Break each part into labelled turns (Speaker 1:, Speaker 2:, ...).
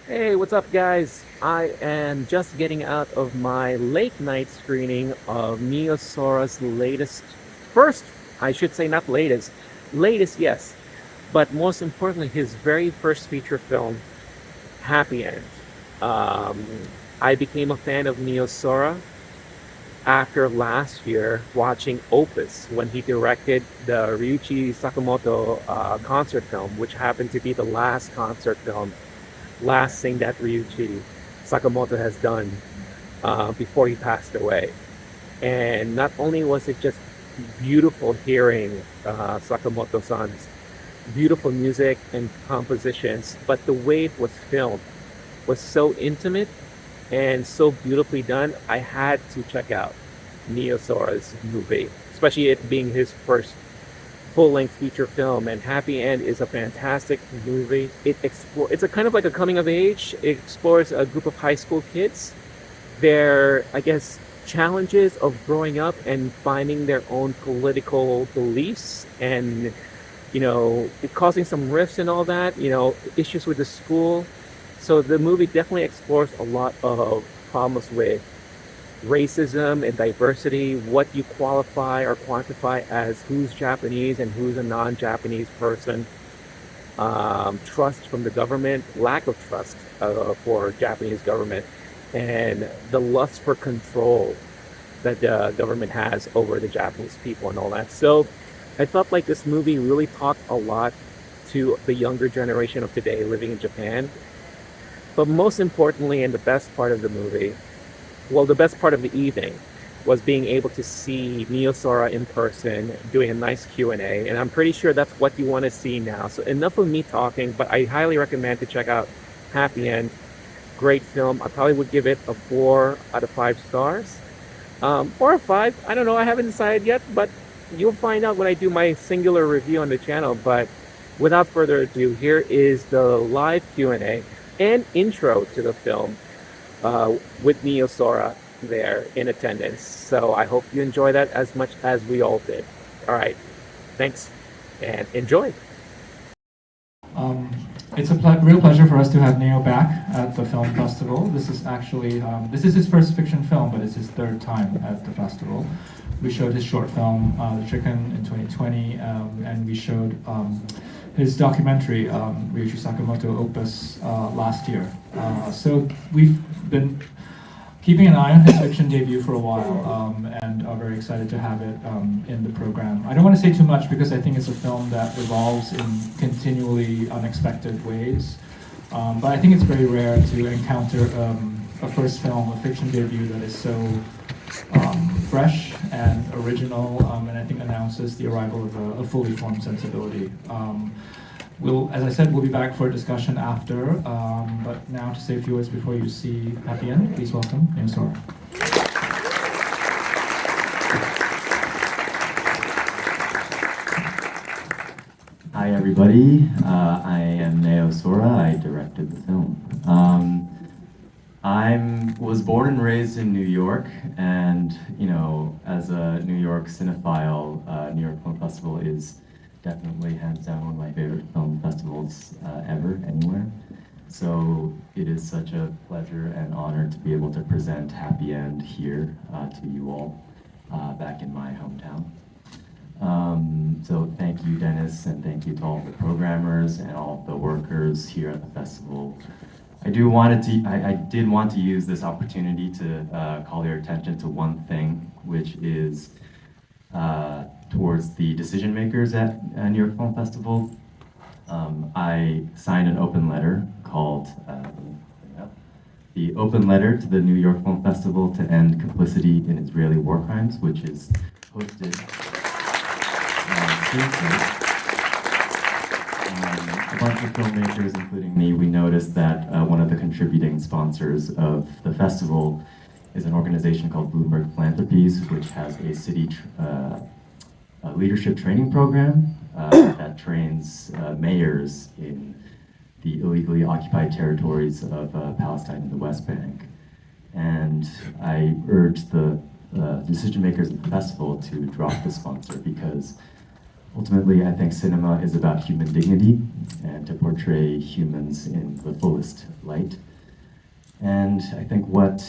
Speaker 1: Hey, what's up, guys? I am just getting out of my late night screening of Neo Sora's first, I should say not latest, yes, but most importantly, his very first feature film, Happy End. Um, I became a fan of Neo Sora after last year watching Opus when he directed the Ryuichi Sakamoto concert film, which happened to be the last concert film last thing that Ryuichi Sakamoto has done before he passed away. And not only was it just beautiful hearing Sakamoto-san's beautiful music and compositions, but the way it was filmed was so intimate and so beautifully done. I had to check out Neo Sora's movie, especially it being his first full-length feature film. And Happy End is a fantastic movie. It's a kind of like a coming of age. It explores a group of high school kids, their, I guess, challenges of growing up and finding their own political beliefs, and it causing some rifts and all that, issues with the school. So the movie definitely explores a lot of problems with racism and diversity, what you qualify or quantify as who's Japanese and who's a non-Japanese person, trust from the government, lack of trust for Japanese government, and the lust for control that the government has over the Japanese people and all that. So I felt like this movie really talked a lot to the younger generation of today living in Japan. But most importantly, and the best part of the movie, well, the best part of the evening was being able to see Neo Sora in person doing a nice Q&A, and I'm pretty sure that's what you want to see now. So enough of me talking, but I highly recommend to check out Happy End. Great film. I probably would give it a 4 out of 5 stars. Or a 5. I don't know. I haven't decided yet, but you'll find out when I do my singular review on the channel. But without further ado, here is the live Q&A and intro to the film with Neo Sora there in attendance. So I hope you enjoy that as much as we all did. All right. Thanks and enjoy.
Speaker 2: Um, it's a real pleasure for us to have Neo back at the film festival. This is actually this is his first fiction film, but it's his third time at the festival. We showed his short film, The Chicken, in 2020, and we showed his documentary, Ryuichi Sakamoto Opus, last year. So we've been keeping an eye on his fiction debut for a while, and are very excited to have it in the program. I don't want to say too much because I think it's a film that evolves in continually unexpected ways. But I think it's very rare to encounter a first film, a fiction debut that is so fresh and original, and I think announces the arrival of a fully formed sensibility. As I said, we'll be back for a discussion after, but now to say a few words before you see Happy End, please welcome Neo Sora.
Speaker 3: Hi everybody, I am Neo Sora, I directed the film. I was born and raised in New York, and as a New York cinephile, New York Film Festival is definitely hands down one of my favorite film festivals ever, anywhere. So it is such a pleasure and honor to be able to present Happy End here to you all back in my hometown. So thank you, Dennis, and thank you to all the programmers and all the workers here at the festival. I did want to use this opportunity to call your attention to one thing, which is towards the decision makers at New York Film Festival. I signed an open letter called the Open Letter to the New York Film Festival to End Complicity in Israeli War Crimes, which is hosted Tuesday. A bunch of filmmakers, including me, we noticed that one of the contributing sponsors of the festival is an organization called Bloomberg Philanthropies, which has a city leadership training program that trains mayors in the illegally occupied territories of Palestine and the West Bank. And I urged the decision makers at the festival to drop the sponsor because ultimately, I think cinema is about human dignity and to portray humans in the fullest light. And I think what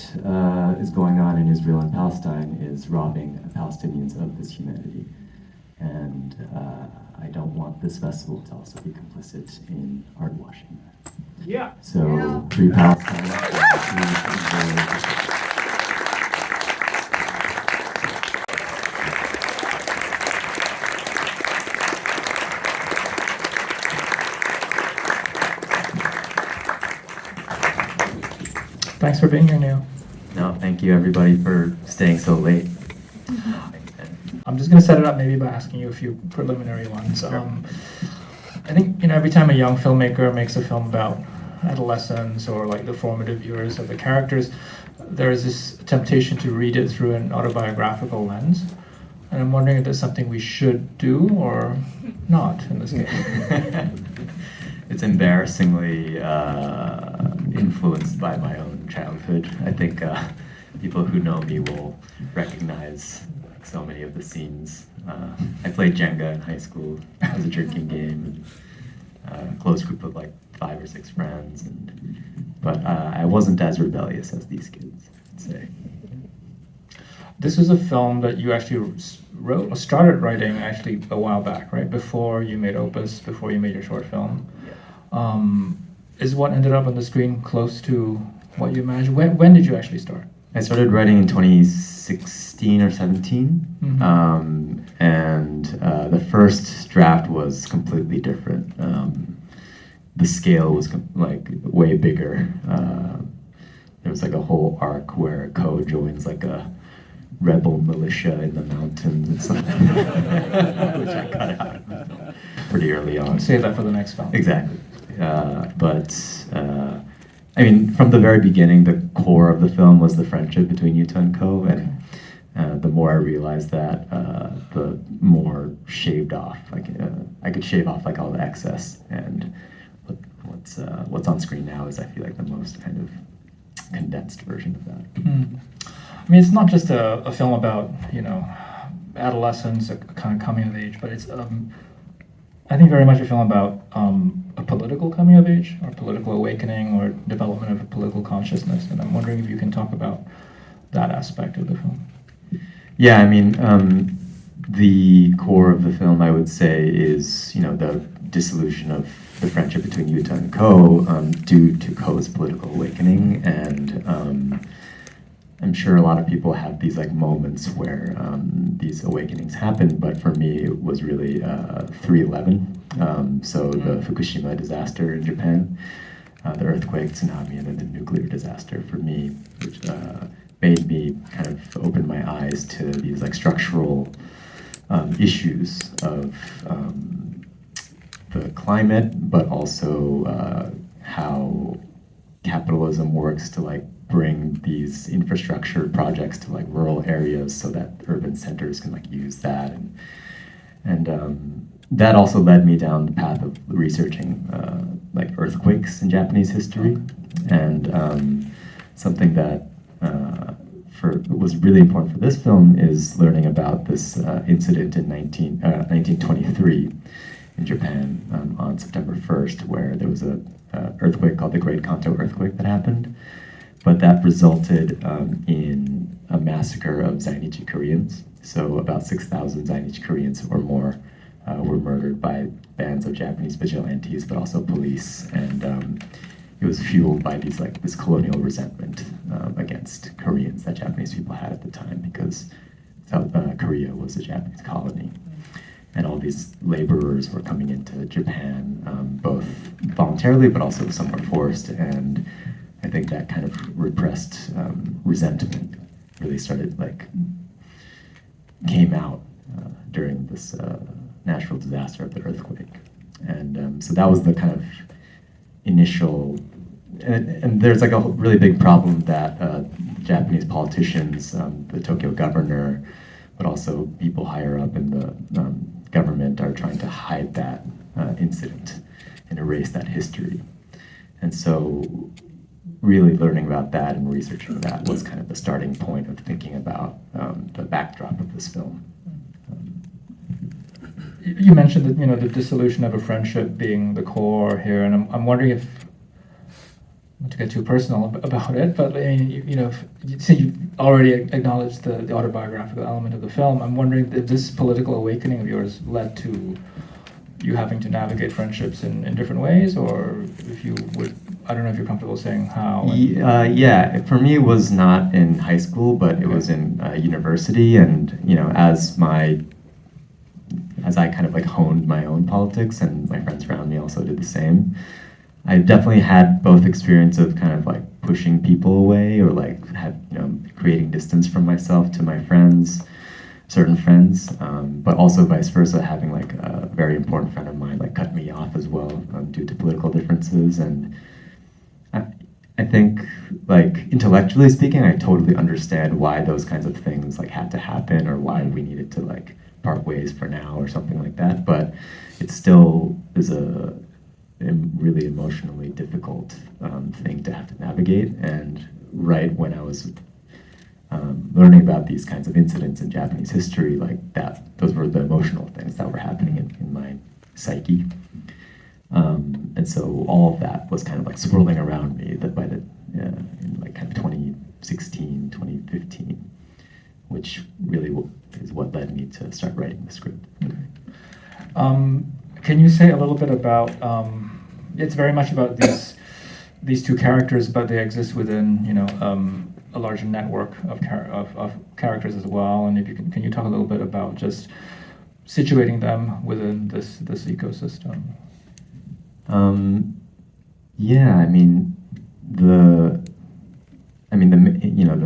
Speaker 3: is going on in Israel and Palestine is robbing Palestinians of this humanity. And I don't want this festival to also be complicit in art washing.
Speaker 2: Yeah.
Speaker 3: So, free Palestine. Free
Speaker 2: Thanks for being here, Neo.
Speaker 3: No, thank you everybody for staying so late.
Speaker 2: I'm just going to set it up maybe by asking you a few preliminary ones. I think every time a young filmmaker makes a film about adolescence or like the formative years of the characters, there is this temptation to read it through an autobiographical lens. And I'm wondering if that's something we should do or not in this case.
Speaker 3: It's embarrassingly influenced by my own childhood. I think people who know me will recognize so many of the scenes. I played Jenga in high school as a drinking game, and a close group of like 5 or 6 friends. But I wasn't as rebellious as these kids, I'd say.
Speaker 2: This was a film that you actually wrote or started writing actually a while back, right? Before you made Opus, before you made your short film. Is what ended up on the screen close to what you imagined? When did you actually start?
Speaker 3: I started writing in 2016 or 17, and the first draft was completely different. The scale was like way bigger. There was like a whole arc where Ko joins like a rebel militia in the mountains and stuff, which I cut out of the film pretty early on.
Speaker 2: Save that for the next film.
Speaker 3: Exactly. I mean, from the very beginning, the core of the film was the friendship between Yuta and Ko, and the more I realized that, the more shaved off. Like I could shave off like all the excess, and what's on screen now is I feel like the most kind of condensed version of that.
Speaker 2: I mean, it's not just a film about adolescence, a kind of coming of age, but it's I think very much a film about a political coming of age or political awakening or development of a political consciousness. And I'm wondering if you can talk about that aspect of the film.
Speaker 3: Yeah, I mean, the core of the film, I would say, is the dissolution of the friendship between Yuta and Ko due to Ko's political awakening, and I'm sure a lot of people have these like moments where these awakenings happen, but for me it was really 3/11. So the Fukushima disaster in Japan, the earthquake, tsunami, and then the nuclear disaster for me, which made me kind of open my eyes to these like structural issues of the climate, but also how capitalism works to like bring these infrastructure projects to like rural areas so that urban centers can like use that, and that also led me down the path of researching like earthquakes in Japanese history, and something that was really important for this film is learning about this incident in 1923 in Japan on September 1st, where there was a earthquake called the Great Kanto earthquake that happened. But that resulted in a massacre of Zainichi Koreans. So about 6,000 Zainichi Koreans or more were murdered by bands of Japanese vigilantes, but also police. And it was fueled by this colonial resentment against Koreans that Japanese people had at the time, because South Korea was a Japanese colony. And all these laborers were coming into Japan, both voluntarily, but also some were forced. And I think that kind of repressed resentment really came out during this natural disaster of the earthquake. And so that was the kind of initial, and there's like a really big problem that Japanese politicians, the Tokyo governor, but also people higher up in the government are trying to hide that incident and erase that history. And so really learning about that and researching that was kind of the starting point of thinking about the backdrop of this film.
Speaker 2: you mentioned that, the dissolution of a friendship being the core here, and I'm wondering if, not to get too personal about it, but I mean, since you've already acknowledged the autobiographical element of the film, I'm wondering if this political awakening of yours led to you having to navigate friendships in different ways, or if you would, I don't know if you're comfortable saying how.
Speaker 3: Yeah, for me it was not in high school, but it was in university, and as I kind of like honed my own politics, and my friends around me also did the same. I definitely had both experience of kind of like pushing people away, or like creating distance from myself to my friends, certain friends, but also vice versa, having like a very important friend of mine like cut me off as well, due to political differences. And I, I think, like, intellectually speaking, I totally understand why those kinds of things like had to happen, or why we needed to like part ways for now or something like that. But it still is a really emotionally difficult thing to have to navigate. And right when I was learning about these kinds of incidents in Japanese history, like that, those were the emotional things that were happening in my psyche. And so all of that was kind of like swirling around me that by the in like kind of 2016, 2015, which really is what led me to start writing the script.
Speaker 2: Can you say a little bit about? It's very much about these two characters, but they exist within a larger network of characters as well. And if you can you talk a little bit about just situating them within this ecosystem?
Speaker 3: Yeah, I mean the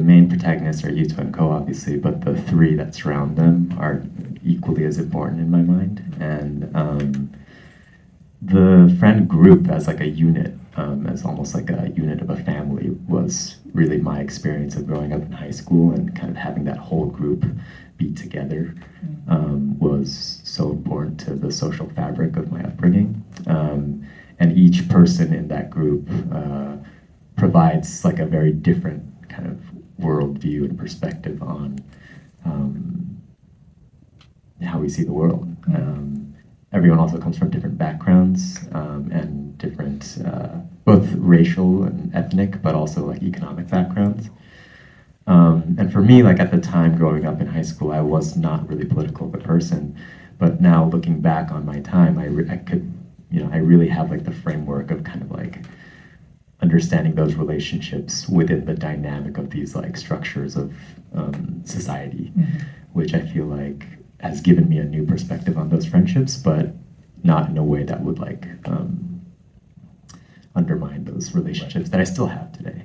Speaker 3: main protagonists are Yuto and Ko, obviously, but the three that surround them are equally as important in my mind. And the friend group as like a unit, as almost like a unit of a family, was really my experience of growing up in high school, and kind of having that whole group be together was so important to the social fabric of my upbringing. And each person in that group provides like a very different kind of worldview and perspective on how we see the world. Everyone also comes from different backgrounds, and different, both racial and ethnic, but also like economic backgrounds. And for me, like at the time growing up in high school, I was not really political of a person, but now looking back on my time, I could, I really have like the framework of kind of like understanding those relationships within the dynamic of these like structures of society, which I feel like has given me a new perspective on those friendships, but not in a way that would like undermine those relationships that I still have today.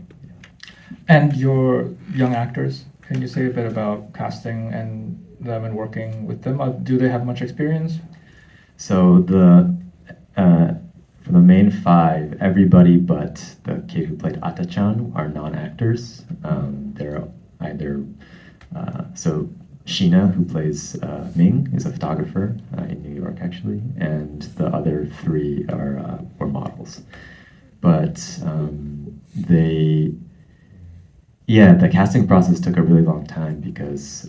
Speaker 2: And your young actors, can you say a bit about casting and them and working with them? Do they have much experience?
Speaker 3: So for the main five, everybody but the kid who played Ata-chan are non-actors. They're either so Sheena, who plays Ming, is a photographer in New York, actually, and the other three were models. But the casting process took a really long time, because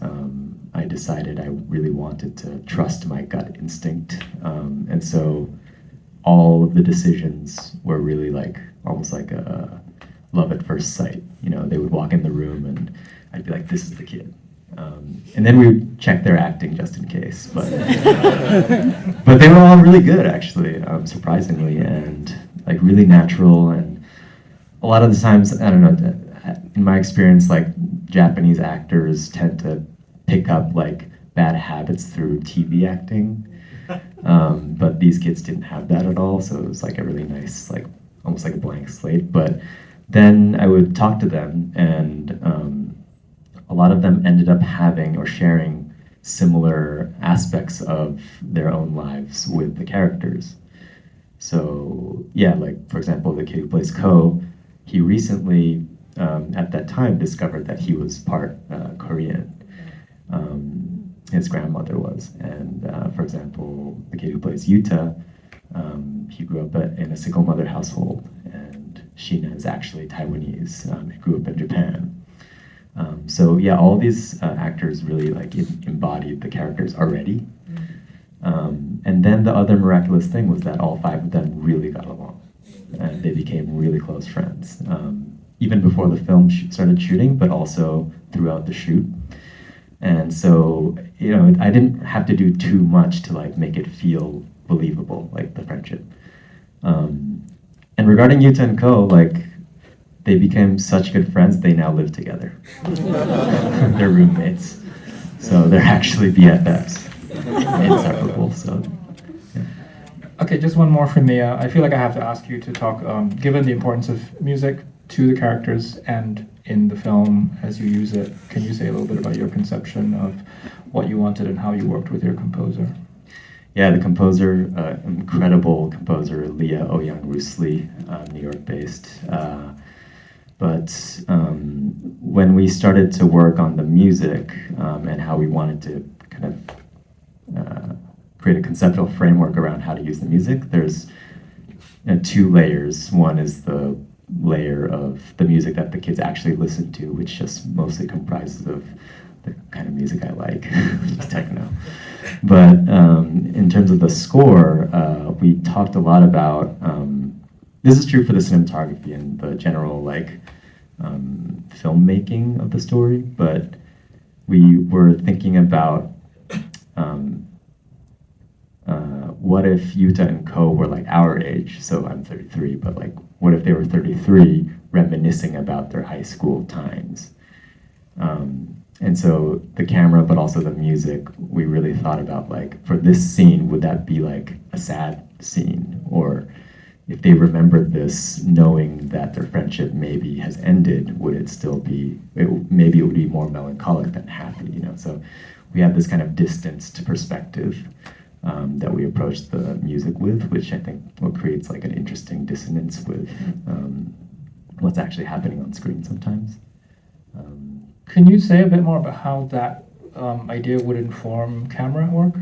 Speaker 3: I decided I really wanted to trust my gut instinct, and so all of the decisions were really like almost like a love at first sight. They would walk in the room and I'd be like, "This is the kid." And then we would check their acting just in case, but but they were all really good, actually, surprisingly, and like really natural. And a lot of the times, I don't know, in my experience, like Japanese actors tend to pick up like bad habits through TV acting, but these kids didn't have that at all, so it was like a really nice, like almost like a blank slate. But then I would talk to them, and a lot of them ended up having or sharing similar aspects of their own lives with the characters. So yeah, like for example, the kid who plays Ko, he recently, at that time, discovered that he was part Korean. His grandmother was, and for example, the kid who plays Yuta, he grew up in a single mother household, and Sheena is actually Taiwanese. He grew up in Japan. So yeah, all these actors really like embodied the characters already. And then the other miraculous thing was that all five of them really got along, and they became really close friends, even before the film started shooting, but also throughout the shoot. And so, I didn't have to do too much to like make it feel believable, like the friendship. And regarding Yuta and Ko, like they became such good friends, they now live together. They're roommates. So they're actually BFFs. Inseparable, so. Yeah.
Speaker 2: Okay, just one more from me. I feel like I have to ask you to talk, given the importance of music to the characters and in the film as you use it, can you say a little bit about your conception of what you wanted and how you worked with your composer?
Speaker 3: Yeah, the composer, incredible composer, Leah Ouyang-Rusli, New York-based. But when we started to work on the music and how we wanted to kind of create a conceptual framework around how to use the music, there's two layers. One is the layer of the music that the kids actually listen to, which just mostly comprises of the kind of music I like, just techno. But in terms of the score, we talked a lot about, this is true for the cinematography and the general like filmmaking of the story, but we were thinking about what if Yuta and Ko were like our age, so I'm 33, but like what if they were 33 reminiscing about their high school times? And so the camera, but also the music, we really thought about like, for this scene, would that be like a sad scene? Or if they remembered this knowing that their friendship maybe has ended, would it still be, maybe it would be more melancholic than happy, So we have this kind of distanced perspective that we approach the music with, which I think what creates like an interesting dissonance with what's actually happening on screen sometimes.
Speaker 2: Can you say a bit more about how that idea would inform camera work?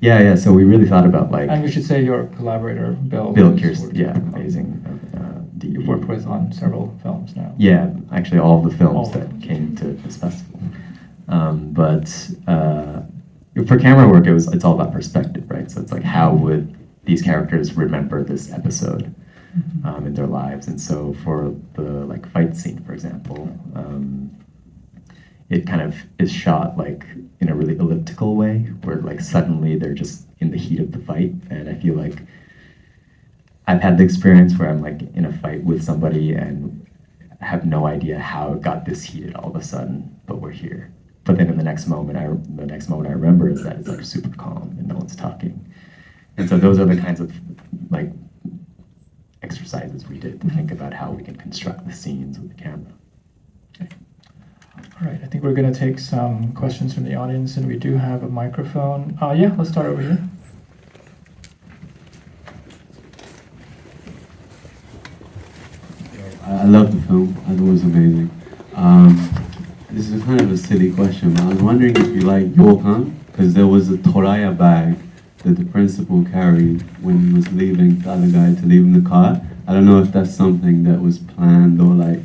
Speaker 3: Yeah. So we really thought about like.
Speaker 2: And we should say your collaborator, Bill.
Speaker 3: Bill Kirsten, yeah, amazing.
Speaker 2: You've worked with on several films now.
Speaker 3: Yeah, actually all of the films that came to this festival. But for camera work, it's all about perspective, right? So it's like, how would these characters remember this episode in their lives? And so for the like fight scene, for example, it kind of is shot like in a really elliptical way, where like suddenly they're just in the heat of the fight. And I feel like I've had the experience where I'm like in a fight with somebody and have no idea how it got this heated all of a sudden, but we're here. But then in the next moment I remember is that it's like super calm and no one's talking. And so those are the kinds of like exercises we did to think about how we can construct the scenes with the camera.
Speaker 2: Okay. All right, I think we're going to take some questions from the audience, and we do have a microphone. Yeah, let's start over here.
Speaker 4: I love the film. I thought it was amazing. This is kind of a silly question, but I was wondering if you like Yokan, because there was a Toraya bag that the principal carried when he was leaving the other guy to leave in the car. I don't know if that's something that was planned or like,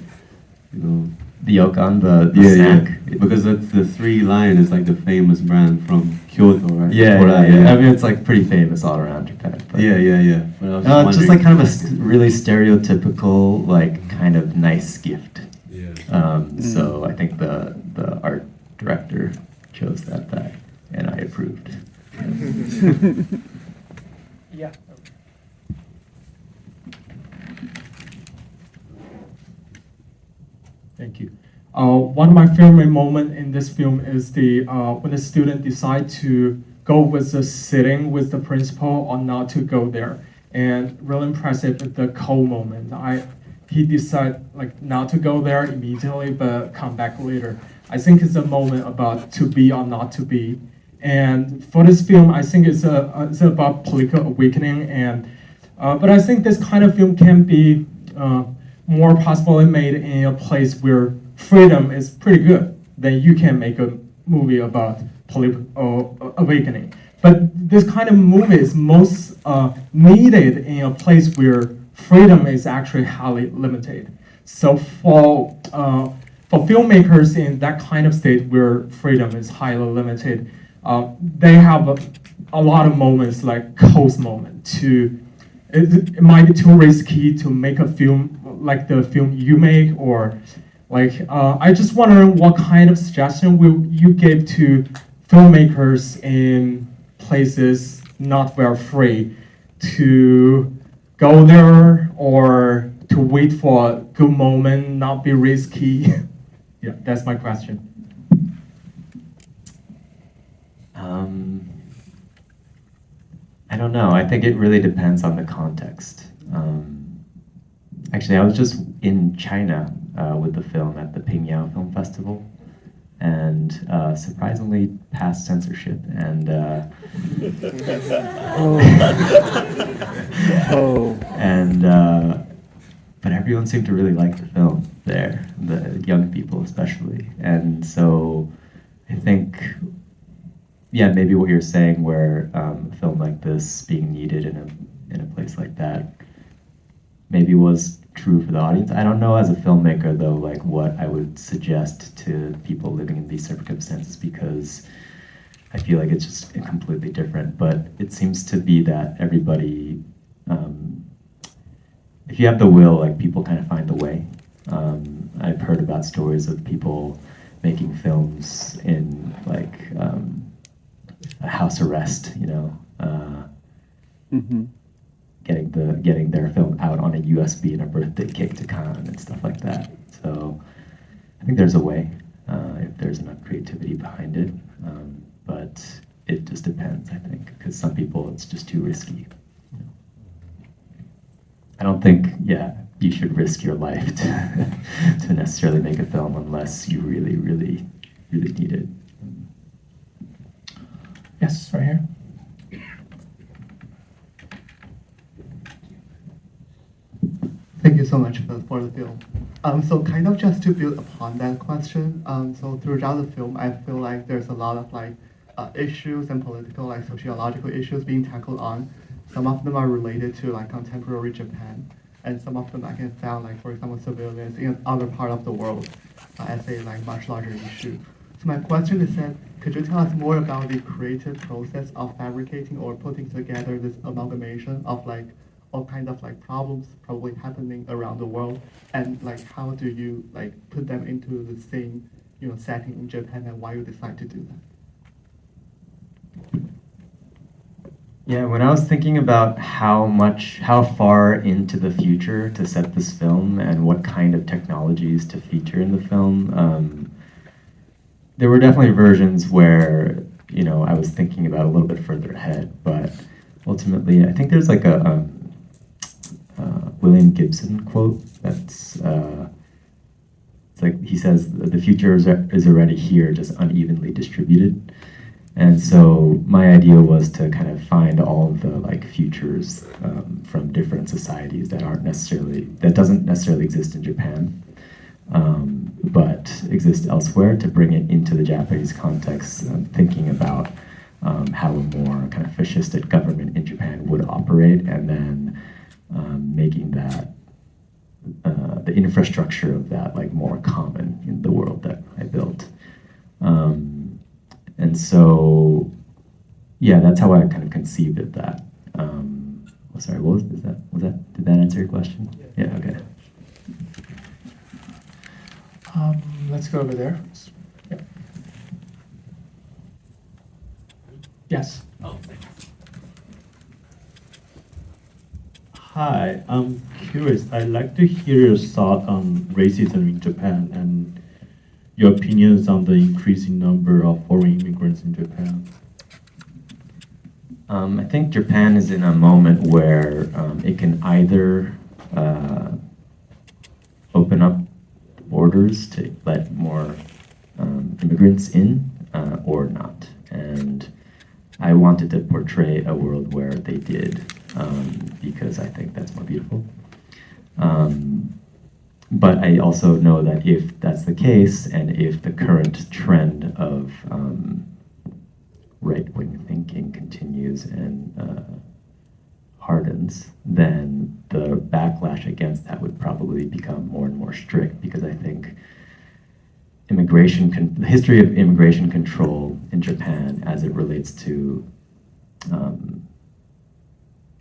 Speaker 3: The Yokan, the snack.
Speaker 4: Yeah. Because that's the Three Lion is like the famous brand from Kyoto, right?
Speaker 3: Yeah.
Speaker 4: Toraya.
Speaker 3: I mean, it's like pretty famous all around Japan. But
Speaker 4: Yeah. But I was
Speaker 3: no, it's just like
Speaker 4: wondering-
Speaker 3: kind of a really stereotypical, like kind of nice gift.
Speaker 4: Yeah.
Speaker 3: So I think the art director chose that bag, and I approved.
Speaker 2: Yeah. Thank you. One of my favorite moments in this film is when the student decide to go with the sitting with the principal or not to go there. And really impressive is the Ko moment. He decide like not to go there immediately, but come back later. I think it's a moment about to be or not to be. And for this film, I think it's about political awakening. And but I think this kind of film can be more possibly made in a place where freedom is pretty good. Then you can make a movie about political awakening. But this kind of movie is most needed in a place where freedom is actually highly limited. So for filmmakers in that kind of state where freedom is highly limited, they have
Speaker 5: a lot of moments, like close moment, it might be too risky to make a film like the film you make, or like I just wonder what kind of suggestion will you give to filmmakers in places not very free to go there, or to wait for a good moment, not be risky. Yeah, that's my question.
Speaker 3: I don't know. I think it really depends on the context. Actually, I was just in China with the film at the Pingyao Film Festival, and surprisingly passed censorship. And
Speaker 1: Oh.
Speaker 3: and but everyone seemed to really like the film there, the young people especially. And so I think, yeah, maybe what you're saying, where a film like this being needed in a place like that, maybe was true for the audience. I don't know as a filmmaker though, like what I would suggest to people living in these circumstances, because I feel like it's just completely different. But it seems to be that everybody, if you have the will, like people kind of find the way. I've heard about stories of people making films in like a house arrest, you know,
Speaker 1: Mm-hmm.
Speaker 3: getting their film out on a USB and a birthday cake to Cannes and stuff like that. So I think there's a way if there's enough creativity behind it, but it just depends, I think, because some people it's just too risky. You know? I don't think, yeah, you should risk your life to necessarily make a film unless you really, really, really need it.
Speaker 2: Yes, right here.
Speaker 6: Thank you so much for the film. So kind of just to build upon that question, so throughout the film, I feel like there's a lot of like issues and political, like sociological issues being tackled on. Some of them are related to like contemporary Japan, and some of them I can found like, for example, civilians in other part of the world as a like much larger issue. So my question is that, could you tell us more about the creative process of fabricating or putting together this amalgamation of like all kind of like problems probably happening around the world, and like how do you like put them into the same setting in Japan, and why you decide to do that?
Speaker 3: Yeah, when I was thinking about how far into the future to set this film and what kind of technologies to feature in the film, there were definitely versions where, you know, I was thinking about a little bit further ahead, but ultimately, I think there's like a William Gibson quote that's it's like he says the future is already here, just unevenly distributed. And so my idea was to kind of find all of the like futures from different societies that doesn't necessarily exist in Japan, but exist elsewhere, to bring it into the Japanese context, thinking about how a more kind of fascistic government in Japan would operate, and then making that the infrastructure of that like more common in the world that I built. And so, yeah, that's how I kind of conceived of that. Sorry, what was that? Did that answer your question? Yeah, okay.
Speaker 2: Let's go over there. Yeah. Yes.
Speaker 7: Hi, I'm curious. I'd like to hear your thought on racism in Japan and your opinions on the increasing number of foreign immigrants in Japan.
Speaker 3: I think Japan is in a moment where it can either open up borders to let more immigrants in or not. And I wanted to portray a world where they did, because I think that's more beautiful. But I also know that if that's the case, and if the current trend of right-wing thinking continues and hardens, then the backlash against that would probably become more and more strict, because I think the history of immigration control in Japan as it relates to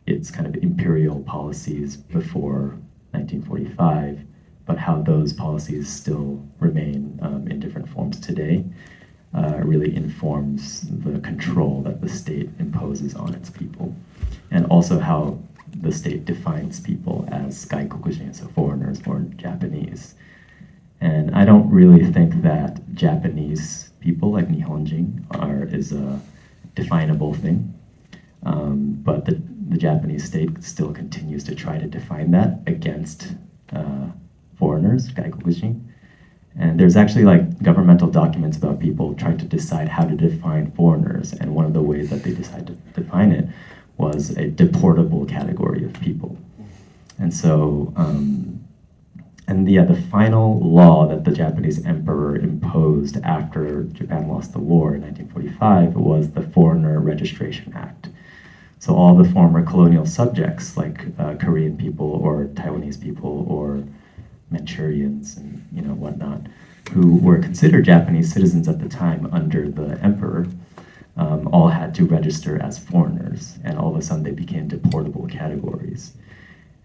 Speaker 3: its kind of imperial policies before 1945, but how those policies still remain in different forms today really informs the control that the state imposes on its people, and also how the state defines people as gaikokujin, so foreigners or Japanese. And I don't really think that Japanese people, like Nihonjin, is a definable thing. But the Japanese state still continues to try to define that against foreigners, gaikokujin. And there's actually like governmental documents about people trying to decide how to define foreigners, and one of the ways that they decide to define it was a deportable category of people. And so, the final law that the Japanese emperor imposed after Japan lost the war in 1945 was the Foreigner Registration Act. So all the former colonial subjects, like Korean people or Taiwanese people or Manchurians and whatnot, who were considered Japanese citizens at the time under the emperor, all had to register as foreigners, and all of a sudden they became deportable categories.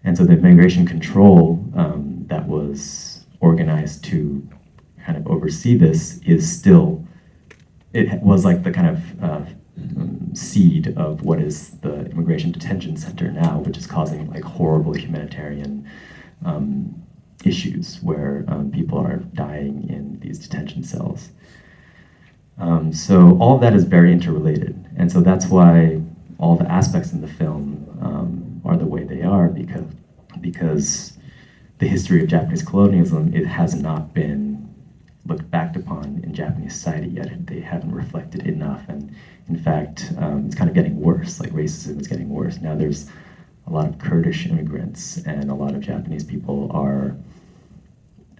Speaker 3: And so the immigration control that was organized to kind of oversee this it was like the kind of seed of what is the immigration detention center now, which is causing like horrible humanitarian issues where people are dying in these detention cells. So all of that is very interrelated, and so that's why all the aspects in the film are the way they are, because the history of Japanese colonialism, it has not been looked back upon in Japanese society yet. They haven't reflected enough, and in fact, it's kind of getting worse. Like racism is getting worse. Now there's a lot of Kurdish immigrants, and a lot of Japanese people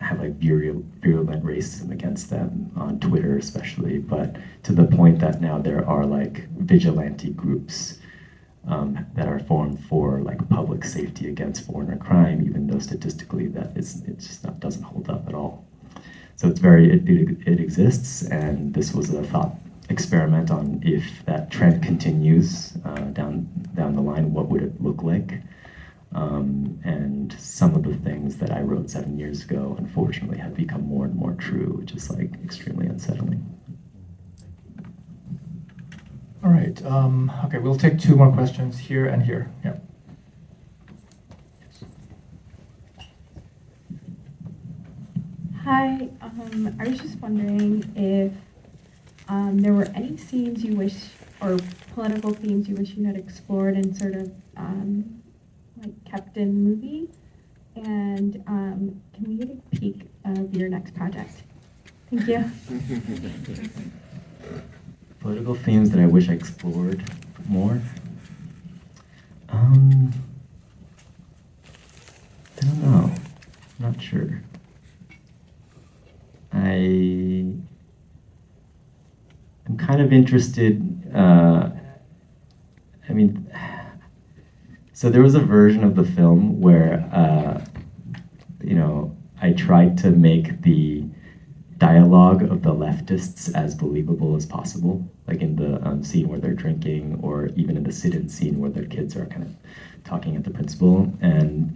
Speaker 3: have like virulent racism against them on Twitter especially, but to the point that now there are like vigilante groups that are formed for like public safety against foreigner crime, even though statistically it just doesn't hold up at all. So it exists, and this was a thought experiment on if that trend continues down the line, what would it look like? And some of the things that I wrote 7 years ago, unfortunately, have become more and more true, which is like extremely unsettling.
Speaker 2: All right. Okay, we'll take 2 more questions here and here. Yeah.
Speaker 8: Hi. I was just wondering if there were any scenes you wish, or political themes you wish you had explored and sort of like kept in the movie, and can we get a peek of your next project? Thank you.
Speaker 3: Political themes that I wish I explored more? I don't know. I'm not sure. I'm kind of interested, so there was a version of the film where, I tried to make the dialogue of the leftists as believable as possible, like in the scene where they're drinking, or even in the sit-in scene where the kids are kind of talking at the principal. And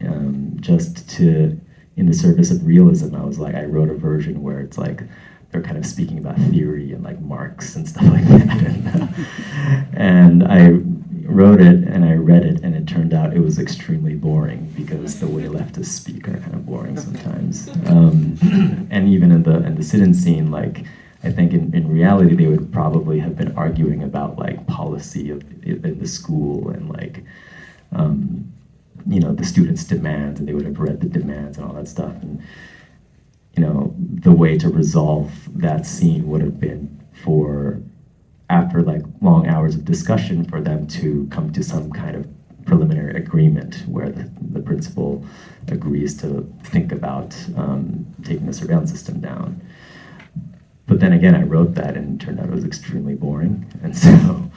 Speaker 3: in the service of realism, I wrote a version where it's like they're kind of speaking about theory and like Marx and stuff like that. And I wrote it and I read it, and it turned out it was extremely boring, because the way leftists speak are kind of boring sometimes. And even in the sit-in scene, like I think in reality they would probably have been arguing about like policy in the school, and like the students' demands, and they would have read the demands and all that stuff. And the way to resolve that scene would have been after like long hours of discussion, for them to come to some kind of preliminary agreement where the principal agrees to think about taking the surveillance system down. But then again, I wrote that and it turned out it was extremely boring. And so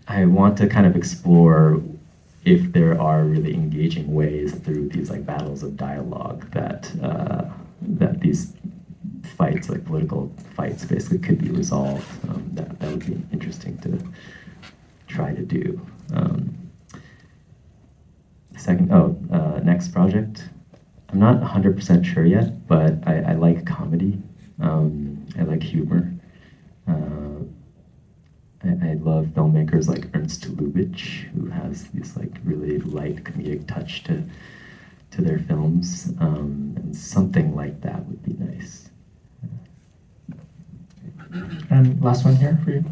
Speaker 3: I want to kind of explore if there are really engaging ways through these like battles of dialogue that these fights, like political fights, basically could be resolved. That would be interesting to try to do. Next project. I'm not 100% sure yet, but I like comedy. I like humor. I love filmmakers like Ernst Lubitsch, who has this like really light comedic touch to their films, and something like that would be nice.
Speaker 2: And last one here for you.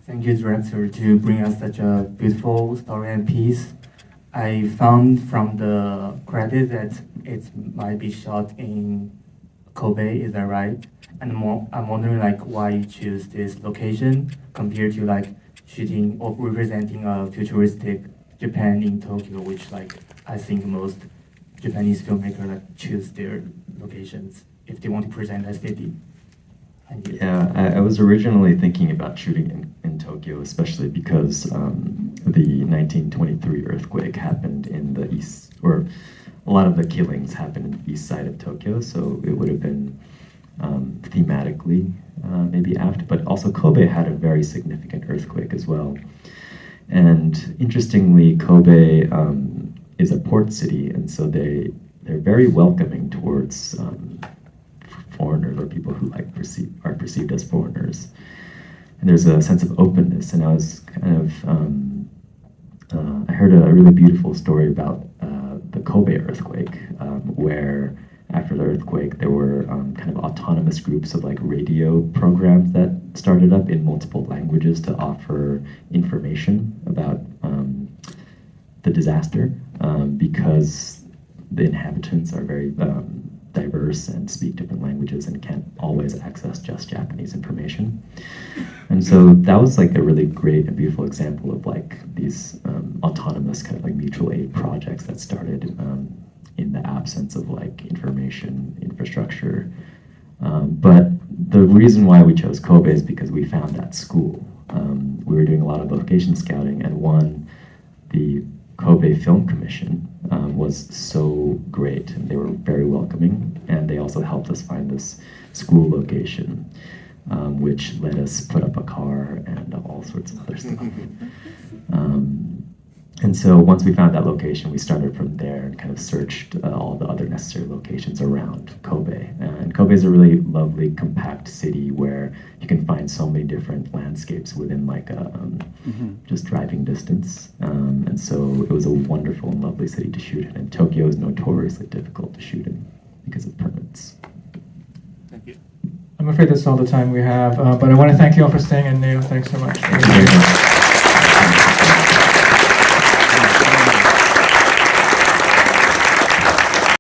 Speaker 9: Thank you, director, to bring us such a beautiful story and piece. I found from the credit that it might be shot in Kobe, is that right? And I'm wondering like why you choose this location compared to like shooting or representing a futuristic Japan in Tokyo, which like I think most Japanese filmmakers like choose their locations if they want to present a city.
Speaker 3: Yeah, I was originally thinking about shooting in Tokyo, especially because the 1923 earthquake happened in the east, or a lot of the killings happened in the east side of Tokyo, so it would have been thematically maybe apt, but also Kobe had a very significant earthquake as well. And interestingly, Kobe is a port city, and so they're very welcoming towards foreigners or people who are perceived as foreigners. And there's a sense of openness. And I was kind of I heard a really beautiful story about the Kobe earthquake, where after the earthquake there were kind of autonomous groups of like radio programs that started up in multiple languages to offer information about the disaster, because the inhabitants are very diverse and speak different languages and can't always access just Japanese information. And so that was like a really great and beautiful example of like these autonomous kind of like mutual aid projects that started in the absence of like information infrastructure. But the reason why we chose Kobe is because we found that school. We were doing a lot of location scouting, and the Kobe Film Commission was so great, and they were very welcoming, and they also helped us find this school location, which let us put up a car and all sorts of other stuff. And so once we found that location, we started from there and kind of searched all the other necessary locations around Kobe. And Kobe is a really lovely, compact city where you can find so many different landscapes within like a just driving distance. And so it was a wonderful and lovely city to shoot in. And Tokyo is notoriously difficult to shoot in because of permits.
Speaker 9: Thank you.
Speaker 2: I'm afraid that's all the time we have, but I want to thank you all for staying, and Neo, thanks so much.
Speaker 3: Thank you very much.